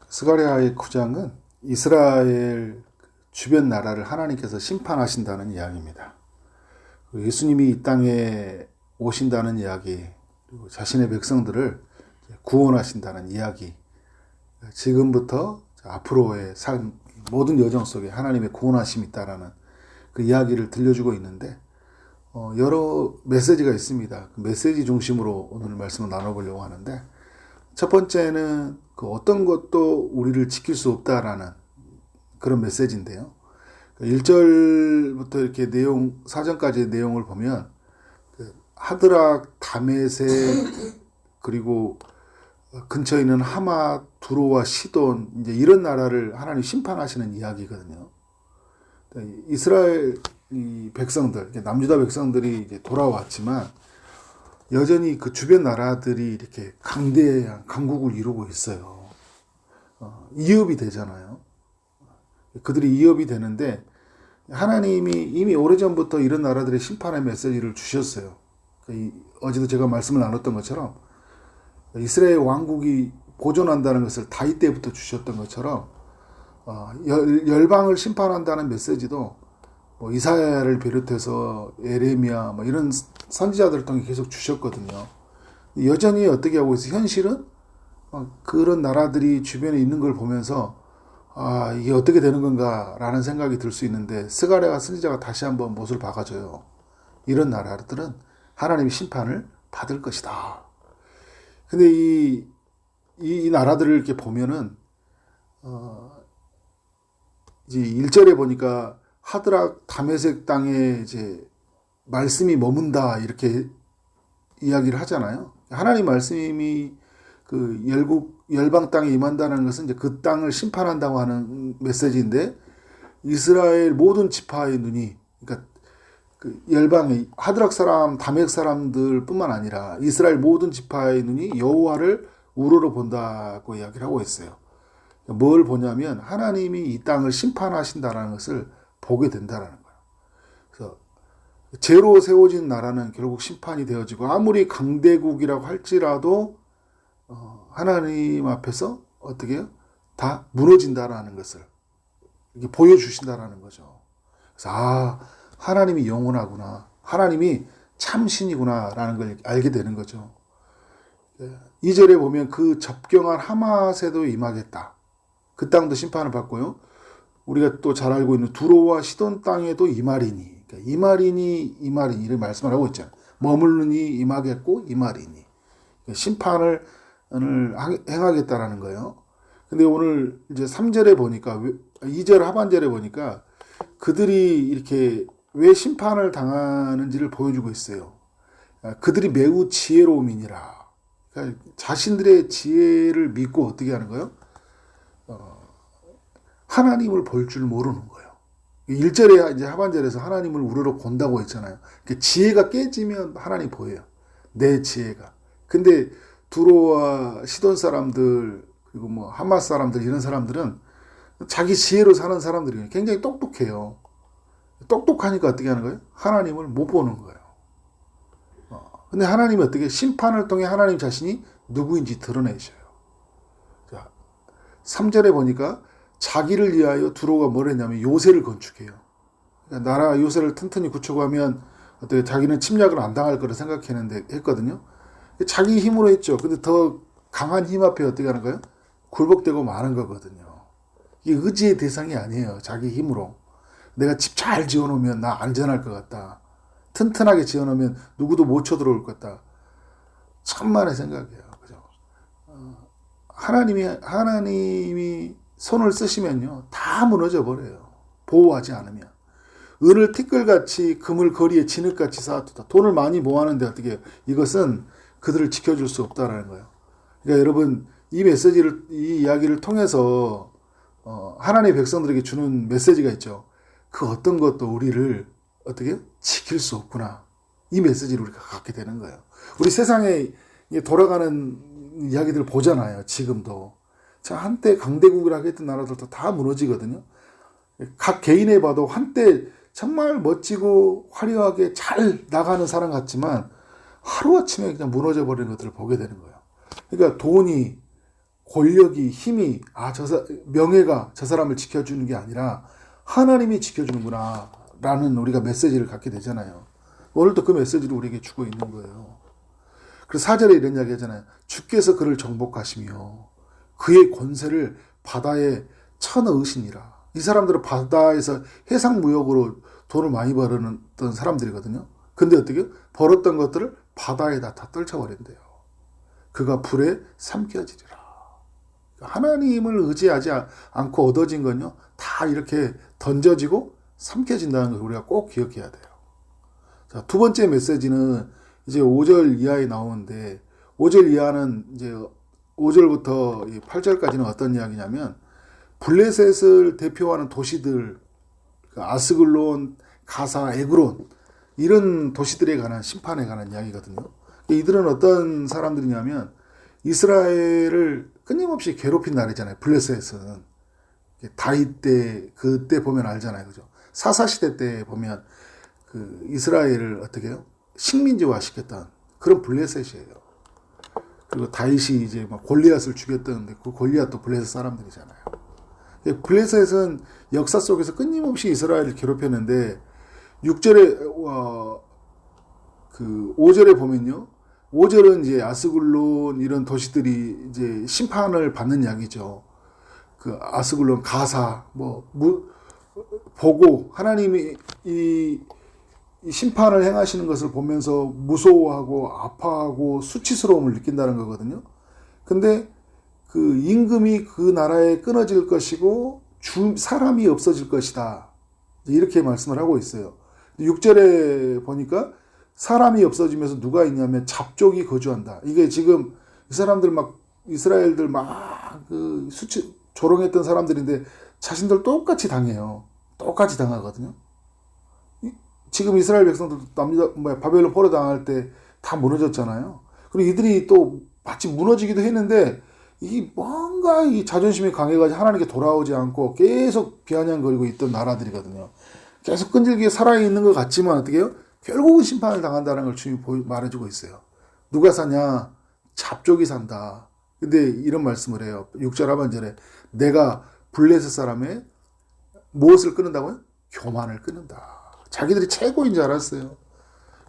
스가랴의 9장은 이스라엘 주변 나라를 하나님께서 심판하신다는 이야기입니다. 예수님이 이 땅에 오신다는 이야기, 그리고 자신의 백성들을 구원하신다는 이야기, 지금부터 앞으로의 삶, 모든 여정 속에 하나님의 구원하심이 있다라는 그 이야기를 들려주고 있는데, 여러 메시지가 있습니다. 그 메시지 중심으로 오늘 말씀을 나눠보려고 하는데, 첫 번째는 그 어떤 것도 우리를 지킬 수 없다라는 그런 메시지인데요. 1절부터 이렇게 사전까지의 내용을 보면, 하드락, 다메섹, 그리고 근처에 있는 하마, 두로와 시돈, 이제 이런 나라를 하나님 심판하시는 이야기거든요. 이스라엘 백성들, 남유다 백성들이 이제 돌아왔지만, 여전히 그 주변 나라들이 이렇게 강대한 강국을 이루고 있어요. 이업이 되잖아요. 그들이 이업이 되는데, 하나님이 이미 오래전부터 이런 나라들의 심판의 메시지를 주셨어요. 어제도 제가 말씀을 나눴던 것처럼, 이스라엘 왕국이 보존한다는 것을 다윗 때부터 주셨던 것처럼, 열방을 심판한다는 메시지도 뭐 이사야를 비롯해서 에레미야 뭐 이런 선지자들을 통해 계속 주셨거든요. 여전히 어떻게 하고 있어요? 현실은 그런 나라들이 주변에 있는 걸 보면서 이게 어떻게 되는 건가라는 생각이 들 수 있는데, 스가랴 선지자가 다시 한번 못을 박아줘요. 이런 나라들은 하나님의 심판을 받을 것이다. 근데 이 나라들을 이렇게 보면은 이제 1절에 보니까 하드락 다메섹 땅에 이제 말씀이 머문다 이렇게 이야기를 하잖아요. 하나님 말씀이 그 열방 땅에 임한다는 것은 이제 그 땅을 심판한다고 하는 메시지인데, 이스라엘 모든 지파의 눈이, 그러니까 그 열방의 하드락 사람, 다메섹 사람들뿐만 아니라 이스라엘 모든 지파의 눈이 여호와를 우러러 본다고 이야기를 하고 있어요. 뭘 보냐면 하나님이 이 땅을 심판하신다는 것을 보게 된다는 거예요. 그래서 죄로 세워진 나라는 결국 심판이 되어지고, 아무리 강대국이라고 할지라도 하나님 앞에서 어떻게 해요? 다 무너진다라는 것을 이렇게 보여주신다라는 거죠. 그래서 하나님이 영원하구나, 하나님이 참신이구나라는 걸 알게 되는 거죠. 2절에 보면 그 접경한 하맛에도 임하겠다. 그 땅도 심판을 받고요. 우리가 또 잘 알고 있는 두로와 시돈 땅에도 임하리니, 그러니까 이를 말씀을 하고 있잖아요. 머물르니 임하겠고 임하리니, 심판을 행하겠다라는 거예요. 근데 오늘 이제 3절에 보니까, 2절 하반절에 보니까 그들이 이렇게 왜 심판을 당하는지를 보여주고 있어요. 그들이 매우 지혜로움이니라. 그러니까 자신들의 지혜를 믿고 어떻게 하는 거예요? 하나님을 볼 줄 모르는 거예요. 1절에 이제 하반절에서 하나님을 우러러 본다고 했잖아요. 그러니까 지혜가 깨지면 하나님 보여요. 내 지혜가. 근데 두로와 시돈 사람들, 그리고 뭐 하맛 사람들, 이런 사람들은 자기 지혜로 사는 사람들이 굉장히 똑똑해요. 똑똑하니까 어떻게 하는 거예요? 하나님을 못 보는 거예요. 근데 하나님이 어떻게 심판을 통해 하나님 자신이 누구인지 드러내셔요. 자, 3절에 보니까 자기를 위하여 두로가 뭘 했냐면 요새를 건축해요. 그러니까 나라 요새를 튼튼히 구축하면 어떻게 자기는 침략을 안 당할 거라 했거든요. 자기 힘으로 했죠. 근데 더 강한 힘 앞에 어떻게 하는 거예요? 굴복되고 마는 거거든요. 이게 의지의 대상이 아니에요. 자기 힘으로. 내가 집 잘 지어놓으면 나 안전할 것 같다. 튼튼하게 지어놓으면 누구도 못 쳐들어올 것 같다. 천만의 생각이에요. 그죠? 하나님이 손을 쓰시면요, 다 무너져 버려요. 보호하지 않으면. 은을 티끌같이, 금을 거리에 진흙같이 쌓아두다. 돈을 많이 모았는데 어떻게 해요? 이것은 그들을 지켜줄 수 없다라는 거예요. 그러니까 여러분, 이 이야기를 통해서 하나님의 백성들에게 주는 메시지가 있죠. 그 어떤 것도 우리를 어떻게 해요? 지킬 수 없구나. 이 메시지를 우리가 갖게 되는 거예요. 우리 세상에 돌아가는 이야기들을 보잖아요. 지금도. 한때 강대국이라고 했던 나라들도 다 무너지거든요. 각 개인에 봐도 한때 정말 멋지고 화려하게 잘 나가는 사람 같지만 하루아침에 그냥 무너져 버리는 것들을 보게 되는 거예요. 그러니까 돈이, 권력이, 힘이, 명예가 저 사람을 지켜주는 게 아니라 하나님이 지켜주는구나 라는 우리가 메시지를 갖게 되잖아요. 오늘도 그 메시지를 우리에게 주고 있는 거예요. 그래서 4절에 이런 이야기 하잖아요. 주께서 그를 정복하시며 그의 권세를 바다에 쳐넣으시니라. 이 사람들은 바다에서 해상무역으로 돈을 많이 벌었던 사람들이거든요. 근데 어떻게 벌었던 것들을 바다에다 다 떨쳐버린대요. 그가 불에 삼켜지리라. 하나님을 의지하지 않고 얻어진 건요, 다 이렇게 던져지고 삼켜진다는 걸 우리가 꼭 기억해야 돼요. 자, 두 번째 메시지는 이제 5절 이하에 나오는데, 5절 이하는 이제 5절부터 8절까지는 어떤 이야기냐면, 블레셋을 대표하는 도시들, 아스글론, 가사, 에그론, 이런 도시들에 관한 심판에 관한 이야기거든요. 이들은 어떤 사람들이냐면 이스라엘을 끊임없이 괴롭힌 나라잖아요. 블레셋은 다윗 때, 그때 보면 알잖아요. 그죠? 사사시대 때 보면 그 이스라엘을 어떻게 해요? 식민지화 시켰던 그런 블레셋이에요. 그리고 다윗이 이제 막 골리앗을 죽였던데 그 골리앗도 블레셋 사람들이잖아요. 블레셋은 역사 속에서 끊임없이 이스라엘을 괴롭혔는데 6절에 그 5절에 보면요. 5절은 이제 아스글론 이런 도시들이 이제 심판을 받는 이야기죠. 그 아스글론, 가사 보고 하나님이 이 심판을 행하시는 것을 보면서 무서워하고 아파하고 수치스러움을 느낀다는 거거든요. 근데 그 임금이 그 나라에 끊어질 것이고 사람이 없어질 것이다. 이렇게 말씀을 하고 있어요. 6절에 보니까 사람이 없어지면서 누가 있냐면 잡족이 거주한다. 이게 지금 이 사람들 막 이스라엘들 막 그 조롱했던 사람들인데 자신들 똑같이 당해요. 똑같이 당하거든요. 지금 이스라엘 백성들도 바벨론 포로 당할 때 다 무너졌잖아요. 그리고 이들이 또 마치 무너지기도 했는데 이게 뭔가 이 자존심이 강해가지고 하나님께 돌아오지 않고 계속 비아냥거리고 있던 나라들이거든요. 계속 끈질기게 살아있는 것 같지만 어떻게 해요? 결국은 심판을 당한다는 걸 주님이 말해주고 있어요. 누가 사냐? 잡족이 산다. 근데 이런 말씀을 해요. 6절 하반절에 내가 블레셋 사람의 무엇을 끊는다고요? 교만을 끊는다. 자기들이 최고인 줄 알았어요.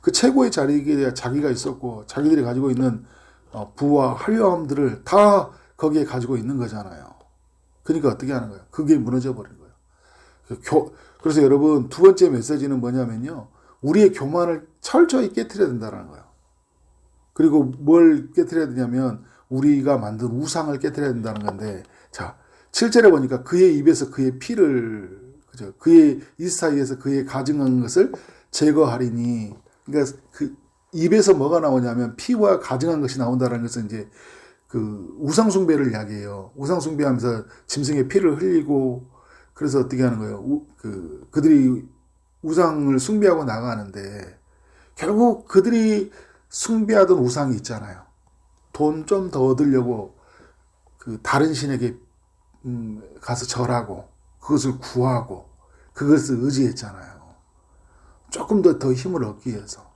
그 최고의 자리에 자기가 있었고 자기들이 가지고 있는 부와 화려함들을 다 거기에 가지고 있는 거잖아요. 그러니까 어떻게 하는 거예요? 그게 무너져 버린 거예요. 그래서 여러분 두 번째 메시지는 뭐냐면요. 우리의 교만을 철저히 깨트려야 된다는 거예요. 그리고 뭘 깨트려야 되냐면 우리가 만든 우상을 깨트려야 된다는 건데, 자 7절에 보니까 그의 입에서 그의 피를, 그죠? 그의 이 사이에서 그의 가증한 것을 제거하리니, 그러니까 그 입에서 뭐가 나오냐면 피와 가증한 것이 나온다는 것은 이제 그 우상 숭배를 이야기해요. 우상 숭배하면서 짐승의 피를 흘리고, 그래서 어떻게 하는 거예요? 그들이 우상을 숭배하고 나가는데 결국 그들이 숭배하던 우상이 있잖아요. 돈 좀 더 얻으려고 그 다른 신에게 가서 절하고 그것을 구하고 그것을 의지했잖아요. 조금 더 힘을 얻기 위해서,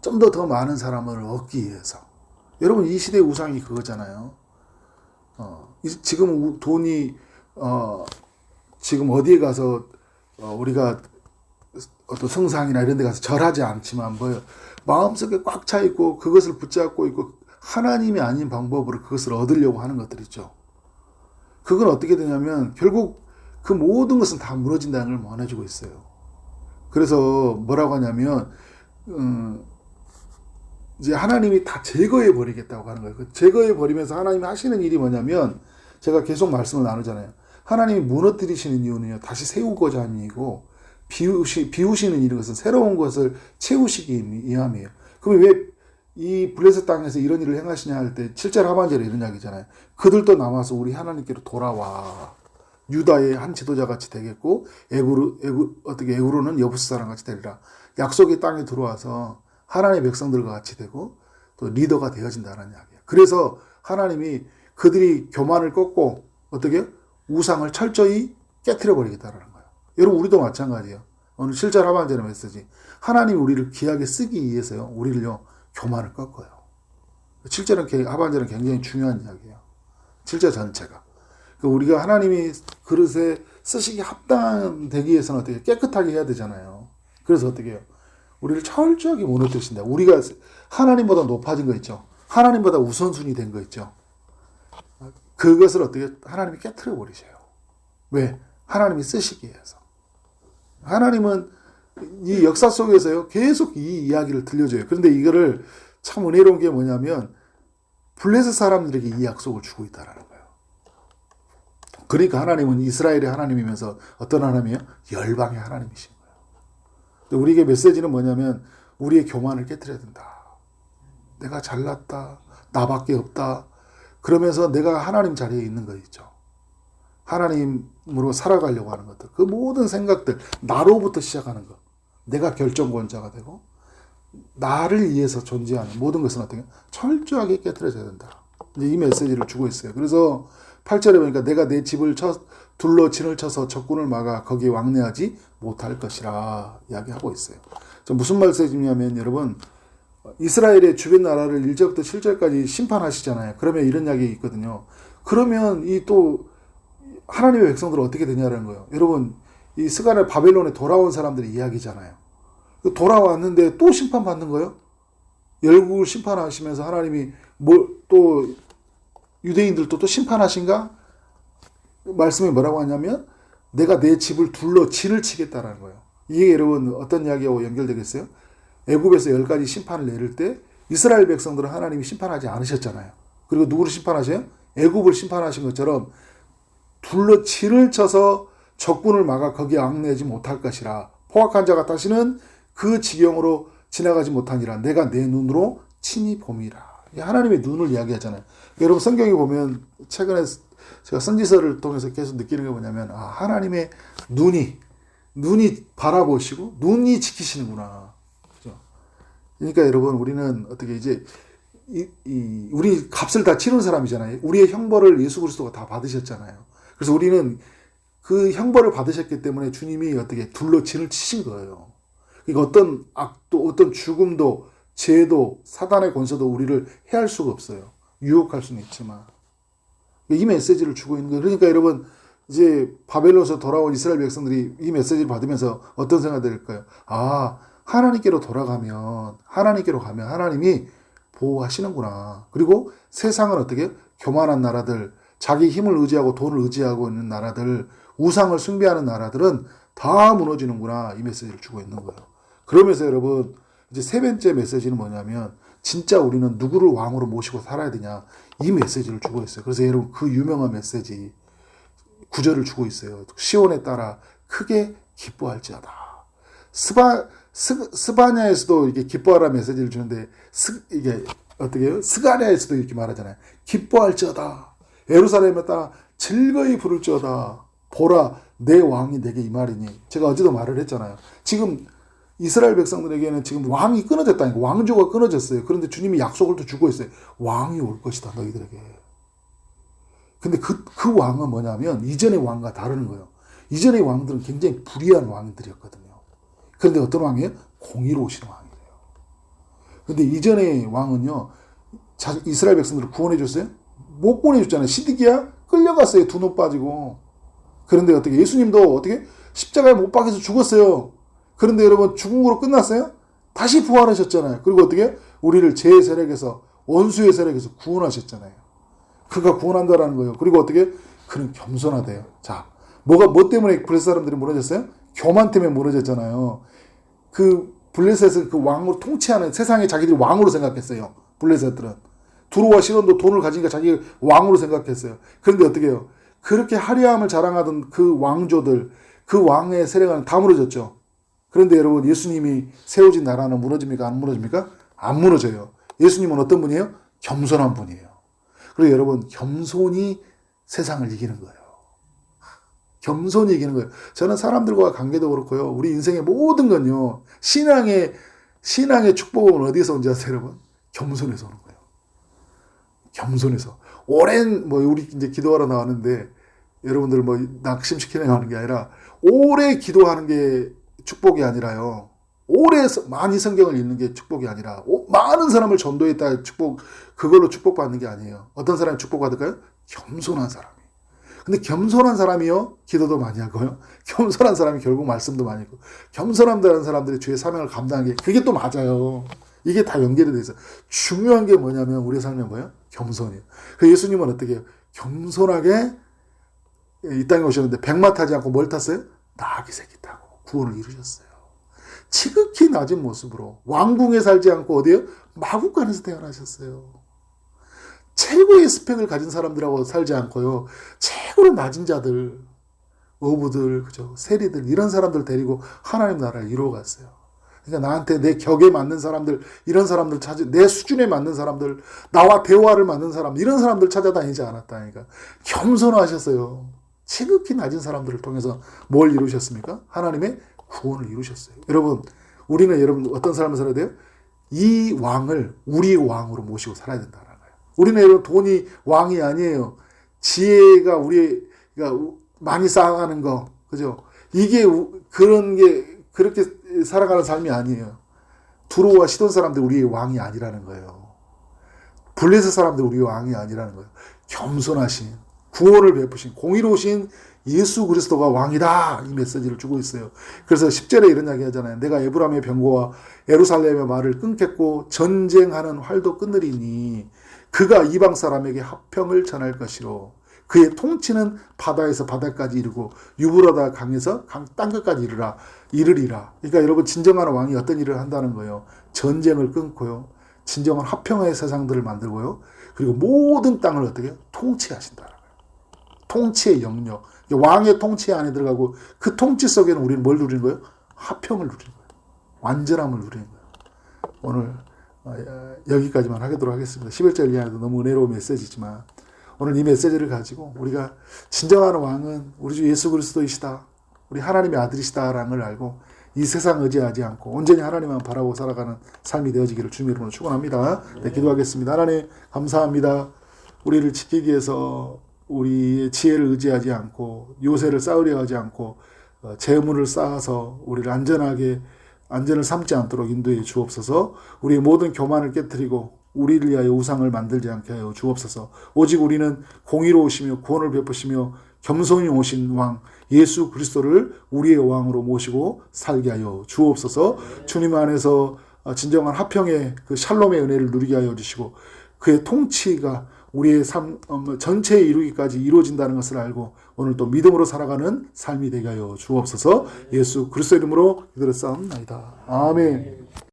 좀 더 많은 사람을 얻기 위해서. 여러분 이 시대의 우상이 그거잖아요. 지금 돈이 지금 어디에 가서 우리가 어떤 성상이나 이런 데 가서 절하지 않지만 마음속에 꽉 차 있고 그것을 붙잡고 있고 하나님이 아닌 방법으로 그것을 얻으려고 하는 것들 있죠. 그건 어떻게 되냐면 결국 그 모든 것은 다 무너진다는 걸 원해주고 있어요. 그래서 뭐라고 하냐면 이제 하나님이 다 제거해 버리겠다고 하는 거예요. 제거해 버리면서 하나님이 하시는 일이 뭐냐면, 제가 계속 말씀을 나누잖아요. 하나님이 무너뜨리시는 이유는요, 다시 세우고자 하는 일이고, 비우시는 일인 것은 새로운 것을 채우시기 위함이에요. 그럼 왜 이 블레셋 땅에서 이런 일을 행하시냐 할 때 7절 하반절에 이런 이야기잖아요. 그들도 남아서 우리 하나님께로 돌아와. 유다의 한 지도자 같이 되겠고 에구로는 여부스 사람 같이 되리라. 약속의 땅에 들어와서 하나님의 백성들과 같이 되고 또 리더가 되어진다는 이야기예요. 그래서 하나님이 그들이 교만을 꺾고 어떻게 우상을 철저히 깨트려 버리겠다는 거예요. 여러분 우리도 마찬가지예요. 오늘 7절 하반절의 메시지. 하나님이 우리를 귀하게 쓰기 위해서요. 우리를요 교만을 꺾어요. 7절은 하반절은 굉장히 중요한 이야기예요. 실제 전체가. 우리가 하나님이 그릇에 쓰시기 합당되기 위해서는 어떻게 깨끗하게 해야 되잖아요. 그래서 어떻게 해요? 우리를 철저하게 무너뜨리신다. 우리가 하나님보다 높아진 거 있죠. 하나님보다 우선순위 된 거 있죠. 그것을 어떻게 하나님이 깨트려 버리셔요. 왜? 하나님이 쓰시기 위해서. 하나님은 이 역사 속에서요, 계속 이 이야기를 들려줘요. 그런데 이거를 참 은혜로운 게 뭐냐면, 블레셋 사람들에게 이 약속을 주고 있다라는 거예요. 그러니까 하나님은 이스라엘의 하나님이면서 어떤 하나님이에요? 열방의 하나님이신 거예요. 근데 우리에게 메시지는 뭐냐면, 우리의 교만을 깨트려야 된다. 내가 잘났다. 나밖에 없다. 그러면서 내가 하나님 자리에 있는 거 있죠. 하나님으로 살아가려고 하는 것들. 그 모든 생각들, 나로부터 시작하는 것. 내가 결정권자가 되고, 나를 위해서 존재하는 모든 것은 어떻게 철저하게 깨트려져야 된다. 이제 이 메시지를 주고 있어요. 그래서 8절에 보니까 내가 내 집을 둘러 진을 쳐서 적군을 막아 거기에 왕래하지 못할 것이라 이야기하고 있어요. 무슨 말씀이냐면 여러분, 이스라엘의 주변 나라를 1절부터 7절까지 심판하시잖아요. 그러면 이런 이야기 있거든요. 그러면 이 또 하나님의 백성들은 어떻게 되냐는 거예요. 여러분, 이 스가랴 바벨론에 돌아온 사람들의 이야기잖아요. 돌아왔는데 또 심판받는 거예요? 열국을 심판하시면서 하나님이 또 유대인들도 또 심판하신가? 말씀이 뭐라고 하냐면 내가 내 집을 둘러 진을 치겠다라는 거예요. 이게 여러분 어떤 이야기하고 연결되겠어요? 애굽에서 10가지 심판을 내릴 때 이스라엘 백성들은 하나님이 심판하지 않으셨잖아요. 그리고 누구를 심판하셔요? 애굽을 심판하신 것처럼 둘러 진을 쳐서 적군을 막아 거기에 앙내지 못할 것이라. 포악한 자가 다시는 그 지경으로 지나가지 못하니라. 내가 내 눈으로 친히 봄이라. 하나님의 눈을 이야기하잖아요. 여러분 성경에 보면 최근에 제가 선지서를 통해서 계속 느끼는 게 뭐냐면 하나님의 눈이 바라보시고 눈이 지키시는구나. 그렇죠? 그러니까 여러분 우리는 어떻게 이제 우리 값을 다 치른 사람이잖아요. 우리의 형벌을 예수 그리스도가 다 받으셨잖아요. 그래서 우리는 그 형벌을 받으셨기 때문에 주님이 어떻게 둘러 진을 치신 거예요. 그러니까 어떤 악도, 어떤 죽음도, 죄도, 사단의 권세도 우리를 해할 수가 없어요. 유혹할 수는 있지만. 이 메시지를 주고 있는 거예요. 그러니까 여러분, 이제 바벨론에서 돌아온 이스라엘 백성들이 이 메시지를 받으면서 어떤 생각이 들까요? 하나님께로 가면 하나님이 보호하시는구나. 그리고 세상은 어떻게? 교만한 나라들, 자기 힘을 의지하고 돈을 의지하고 있는 나라들, 우상을 숭배하는 나라들은 다 무너지는구나. 이 메시지를 주고 있는 거예요. 그러면서 여러분, 이제 세 번째 메시지는 뭐냐면, 진짜 우리는 누구를 왕으로 모시고 살아야 되냐. 이 메시지를 주고 있어요. 그래서 여러분, 그 유명한 메시지, 구절을 주고 있어요. 시온에 따라 크게 기뻐할지어다. 스바냐에서도 이게 기뻐하라 메시지를 주는데, 이게 어떻게 해요? 스가랴에서도 이렇게 말하잖아요. 기뻐할지어다. 예루살렘에 따라 즐거이 부를지어다. 보라, 내 왕이 내게 이 말이니. 제가 어제도 말을 했잖아요. 지금 이스라엘 백성들에게는 지금 왕이 끊어졌다니까. 왕조가 끊어졌어요. 그런데 주님이 약속을 또 주고 있어요. 왕이 올 것이다, 너희들에게. 근데 그 왕은 뭐냐면 이전의 왕과 다른 거예요. 이전의 왕들은 굉장히 불의한 왕들이었거든요. 그런데 어떤 왕이에요? 공의로우신 왕이에요. 근데 이전의 왕은요, 이스라엘 백성들을 구원해 줬어요? 못 구원해줬잖아요. 시드기야 끌려갔어요. 두 눈 빠지고. 그런데 어떻게 예수님도 어떻게 십자가에 못 박혀서 죽었어요. 그런데 여러분 죽음으로 끝났어요? 다시 부활하셨잖아요. 그리고 어떻게 우리를 죄의 세력에서 원수의 세력에서 구원하셨잖아요. 그가 구원한다라는 거예요. 그리고 어떻게 그는 겸손하대요. 자, 뭐 때문에 블레셋 사람들이 무너졌어요? 교만 때문에 무너졌잖아요. 그 블레셋을 그 왕으로 통치하는 세상에 자기들이 왕으로 생각했어요. 블레셋들은 두로와 시돈도 돈을 가지니까 자기 왕으로 생각했어요. 그런데 어떻게 해요? 그렇게 화려함을 자랑하던 그 왕조들, 그 왕의 세력은 다 무너졌죠. 그런데 여러분, 예수님이 세워진 나라는 무너집니까? 안 무너집니까? 안 무너져요. 예수님은 어떤 분이에요? 겸손한 분이에요. 그리고 여러분, 겸손이 세상을 이기는 거예요. 겸손이 이기는 거예요. 저는 사람들과 관계도 그렇고요. 우리 인생의 모든 건요. 신앙의 축복은 어디에서 온지 아세요, 여러분? 겸손에서 오는 거예요. 겸손에서. 오랜, 우리 이제 기도하러 나왔는데, 여러분들 낙심시키려고 하는 게 아니라, 오래 기도하는 게 축복이 아니라요. 오래 많이 성경을 읽는 게 축복이 아니라, 많은 사람을 전도했다 그걸로 축복받는 게 아니에요. 어떤 사람이 축복받을까요? 겸손한 사람이. 근데 겸손한 사람이요, 기도도 많이 하고요. 겸손한 사람이 결국 말씀도 많이 하고, 겸손한 사람들이 주의 사명을 감당하는 게, 그게 또 맞아요. 이게 다 연결이 돼 있어요. 중요한 게 뭐냐면, 우리의 삶은 뭐예요? 겸손이에요. 그 예수님은 어떻게 해요? 겸손하게 이 땅에 오셨는데, 백마 타지 않고 뭘 탔어요? 나귀 새끼 타고 구원을 이루셨어요. 지극히 낮은 모습으로, 왕궁에 살지 않고 어디에요? 마국간에서 태어나셨어요. 최고의 스펙을 가진 사람들하고 살지 않고요. 최고로 낮은 자들, 어부들, 그죠? 세리들, 이런 사람들 데리고 하나님 나라를 이루어갔어요. 그러니까 나한테 내 격에 맞는 사람들, 이런 사람들 내 수준에 맞는 사람들, 나와 대화를 맞는 사람, 이런 사람들 찾아다니지 않았다니까. 겸손하셨어요. 지극히 낮은 사람들을 통해서 뭘 이루셨습니까? 하나님의 구원을 이루셨어요. 우리는 어떤 삶을 살아야 돼요? 이 왕을 우리의 왕으로 모시고 살아야 된다는 거예요. 우리는 여러분 돈이 왕이 아니에요. 지혜가 우리가 많이 쌓아가는 거, 그죠? 이게 그런 게 그렇게 살아가는 삶이 아니에요. 두로와 시돈 사람들 우리의 왕이 아니라는 거예요. 블레셋 사람들 우리의 왕이 아니라는 거예요. 겸손하신, 구원을 베푸신, 공의로우신 예수 그리스도가 왕이다, 이 메시지를 주고 있어요. 그래서 10절에 이런 이야기 하잖아요. 내가 에브라임의 병거와 예루살렘의 말을 끊겠고 전쟁하는 활도 끊으리니 그가 이방 사람에게 화평을 전할 것이로 그의 통치는 바다에서 바다까지 이르고 유브라다 강에서 강 땅끝까지 이르리라. 그러니까 여러분, 진정한 왕이 어떤 일을 한다는 거예요? 전쟁을 끊고요, 진정한 화평의 세상들을 만들고요, 그리고 모든 땅을 어떻게 해요? 통치하신다는 거예요. 통치의 영역, 왕의 통치 안에 들어가고 그 통치 속에는 우리는 뭘 누리는 거예요? 화평을 누리는 거예요. 완전함을 누리는 거예요. 오늘 여기까지만 하도록 하겠습니다. 11절 이하도 너무 은혜로운 메시지지만 오늘 이 메시지를 가지고 우리가 진정한 왕은 우리 주 예수 그리스도이시다, 우리 하나님의 아들이시다라는 걸 알고 이 세상 의지하지 않고 온전히 하나님만 바라보고 살아가는 삶이 되어지기를 주님의 이름으로 축원합니다. 네, 기도하겠습니다. 하나님 감사합니다. 우리를 지키기 위해서 우리의 지혜를 의지하지 않고 요새를 쌓으려 하지 않고 재물을 쌓아서 우리를 안전을 삼지 않도록 인도해 주옵소서. 우리의 모든 교만을 깨뜨리고 우리를 위하여 우상을 만들지 않게 하여 주옵소서. 오직 우리는 공의로우시며 구원을 베푸시며 겸손히 오신 왕 예수 그리스도를 우리의 왕으로 모시고 살게 하여 주옵소서. 주님 안에서 진정한 화평의 그 샬롬의 은혜를 누리게 하여 주시고 그의 통치가 우리의 삶 전체에 이루기까지 이루어진다는 것을 알고 오늘 또 믿음으로 살아가는 삶이 되게 하여 주옵소서. 예수 그리스도 이름으로 기도를 쌓옵나이다. 아멘.